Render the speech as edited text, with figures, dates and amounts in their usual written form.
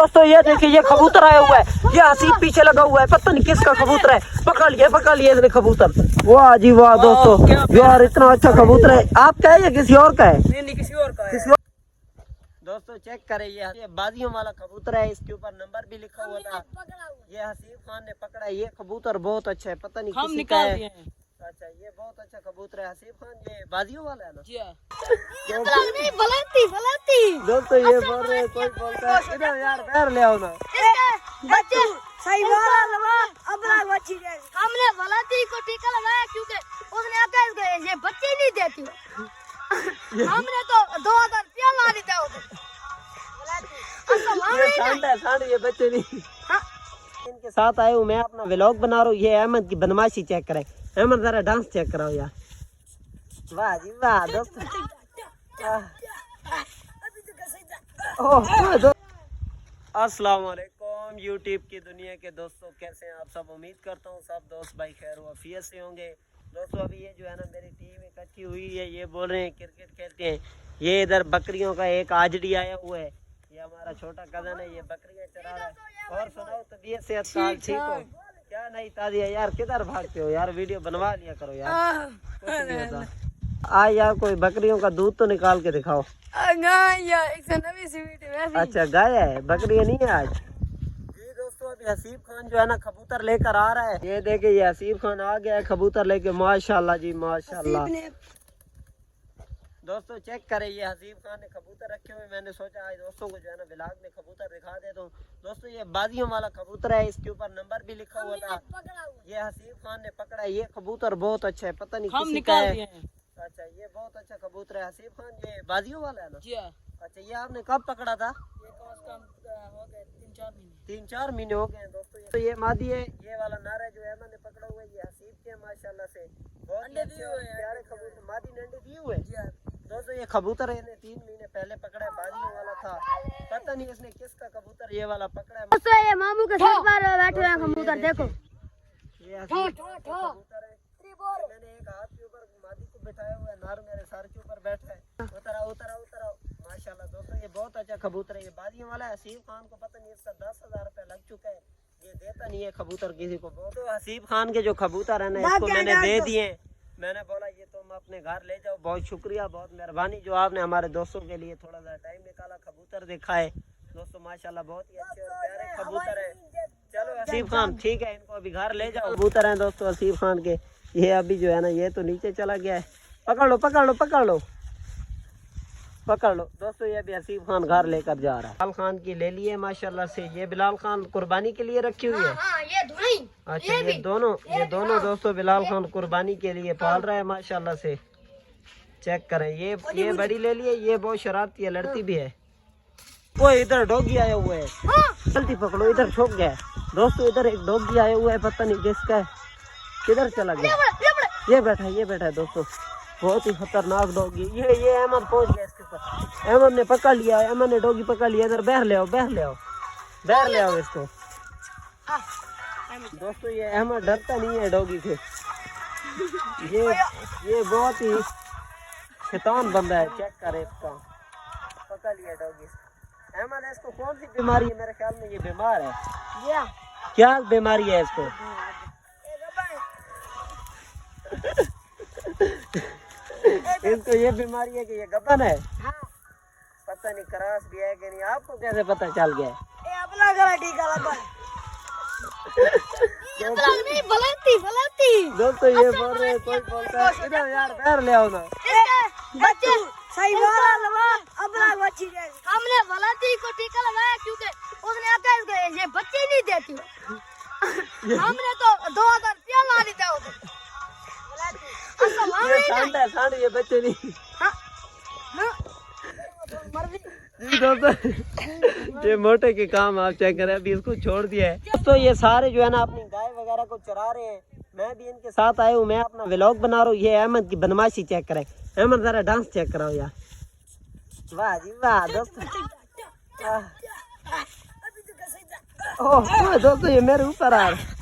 दोस्तों ये देखिए ये कबूतर आया हुआ है, ये हसीब पीछे लगा हुआ है, पता नहीं किसका कबूतर है। पकड़ लिए इसने कबूतर। वाह जी वाह दोस्तों, यार इतना अच्छा कबूतर है। आपका है या किसी और का है? नहीं किसी और का है। दोस्तों चेक करें, ये बाजियों वाला कबूतर है, इसके ऊपर नंबर भी लिखा हुआ था। ये हसीब खान ने पकड़ा है। ये कबूतर बहुत अच्छा है, पता नहीं किसी का है। अच्छा ये बहुत अच्छा कबूतर है हसीब खान, ये बाजियों वाला है ना? जी हां। दोस्तों ये बोल रहे हैं, कोई बोलता है इधर यार बाहर ले आओ ना। बच्चे सही वाला लगा अब बच्ची हमने गलती को टीका लगाया क्योंकि उसने आके ये बच्चे नहीं देती। हमने तो 2000 रुपया मार दिया उसे। सांड ये बच्चे नहीं। इनके साथ आए हूँ मैं, अपना व्लॉग बना रहा हूँ। ये अहमद की बदमाशी चेक करें। अहमद जरा डांस चेक कराओ यार। वाह जी वाह दोस्तों। अस्सलाम वालेकुम यूट्यूब की दुनिया के दोस्तों, कैसे हैं आप सब? उम्मीद करता हूँ सब दोस्त भाई खैर व आफियत से होंगे। दोस्तों अभी ये जो है ना मेरी टीम इकट्ठी हुई है, ये बोल रहे हैं क्रिकेट खेलते हैं। ये इधर बकरियों का एक आजड़ी आया हुआ है, ये हमारा छोटा कजन है, ये बकरियां चरा रहा है। और सुनाओ तबीयत सेहत साल ठीक हो? क्या नहीं ताज़ी है यार, किधर भागते हो यार? वीडियो बनवा लिया करो यार। कुछ नहीं होता। आज यार कोई बकरियों का दूध तो निकाल के दिखाओ। अच्छा गाय है, बकरियां नहीं है आज। जी दोस्तों अभी हसीब खान जो है ना कबूतर लेकर आ रहा है। ये देखिए ये हसीब खान आ गया है कबूतर लेके, माशाल्लाह जी माशाल्लाह। दोस्तों चेक करें, ये हसीब खान ने कबूतर रखे हुए। मैंने सोचा आज दोस्तों को जो है ना ब्लॉग में कबूतर दिखा देता हूँ। दोस्तों ये बाजियों वाला कबूतर है, इसके ऊपर नंबर भी लिखा हुआ था। ये हसीब खान ने पकड़ा है। ये कबूतर बहुत अच्छा है, पता नहीं किसी का है। अच्छा ये बहुत अच्छा कबूतर है हसीब खान, ये बाजियों वाला है ना? जी हाँ। अच्छा ये आपने कब पकड़ा था? ये कम से कम हो गए 3-4 महीने। 3-4 महीने हो गए दोस्तों। तो ये मादी है, ये वाला नारा जो है मैंने पकड़ा हुआ है, ये हसीब के माशाल्लाह से बहुत अंडे दिए हुए हैं। प्यारे कबूतर, मादी ने अंडे दिए हुए। दोस्तों ये कबूतर है 3 महीने पहले पकड़ा है, बाजियों वाला था। पता नहीं इसने किसका कबूतर ये वाला पकड़ा है। दोस्तों ये मामू के साथ पर बैठे हैं कबूतर, देखो ये कबूतर है। मैंने एक हाथ के ऊपर मादी को बिठाया हुआ है, नार मेरे सर के ऊपर बैठा है। उतरा माशाल्लाह दोस्तों ये बहुत अच्छा कबूतर है। ये बाजियों वाला है। हसीब खान को पता नहीं इसका 10,000 रुपया लग चुका है, ये देता नहीं है कबूतर किसी को। तो हसीब खान के जो कबूतर है ना इसको मैंने दे दिए। मैंने बोला ये तुम अपने घर ले जाओ। बहुत शुक्रिया, बहुत मेहरबानी जो आपने हमारे दोस्तों के लिए थोड़ा सा टाइम निकाला, कबूतर दिखाए। दोस्तों माशाल्लाह बहुत ही अच्छे और प्यारे कबूतर है। चलो हसीब खान ठीक है, इनको अभी घर ले जाओ। कबूतर हैं दोस्तों हसीब खान के। ये अभी जो है ना ये तो नीचे चला गया है। पकड़ लो दोस्तों, ये भी हसीब खान घर लेकर जा रहा है। बिलाल खान की ले लिए माशाल्लाह से। ये बिलाल खान कुर्बानी के लिए रखी हुई है। अच्छा ये दोनों दोस्तों बिलाल खान कुर्बानी के लिए पाल रहा है माशाल्लाह से। चेक करें, ये बड़ी ले लिए, ये बहुत शरारती है, लड़ती भी है। वो इधर डॉगी आया हुआ है, जल्दी पकड़ो, इधर छुप गया है। दोस्तों इधर एक डॉगी आया हुआ है, पता नहीं किसका है, किधर चला गया। ये बैठा है दोस्तों, बहुत ही खतरनाक डॉगी। ये अहमद पहुंच गया इसके पास। अहमद ने पकड़ लिया, अहमद ने डॉगी पकड़ लिया। इधर बाहर ले आओ इसको। दोस्तों ये अहमद डरता नहीं है डॉगी से। ये बहुत ही शैतान बंदा है। चेक करें इसका, पकड़ लिया डॉगी। अहमद इसको कौन सी बीमारी है? मेरे ख्याल में ये बीमार है। क्या बीमारी है इसको? इसको ये बीमारी है कि ये गबन है। पता नहीं क्रॉस भी है कि नहीं, आपको कैसे पता चल गया? अपना गला टीका लगा। दोस्तों ये बोल रहे हैं, कोई बोलता है इधर यार बाहर ले आओ ना। बच्चे सही वाला लगा अब बच्ची हमने गलती को टीका लगाया क्योंकि उसने आके ये बच्चे नहीं देती। हमने तो 2000 रुपया मार दिया उसे। सांड ये बच्चे नहीं। दोस्तों ये मोटे के काम आप चेक करें, अभी इसको छोड़ दिया है। तो ये सारे जो है ना अपनी गाय वगैरह को चरा रहे हैं, मैं भी इनके साथ आया हूँ। मैं अपना व्लॉग बना रहा हूँ। ये अहमद की बदमाशी चेक करें। अहमद जरा डांस चेक कराओ यार। वाह जी वाह दोस्तों। दोस्तों ये मेरे ऊपर आ रहा है।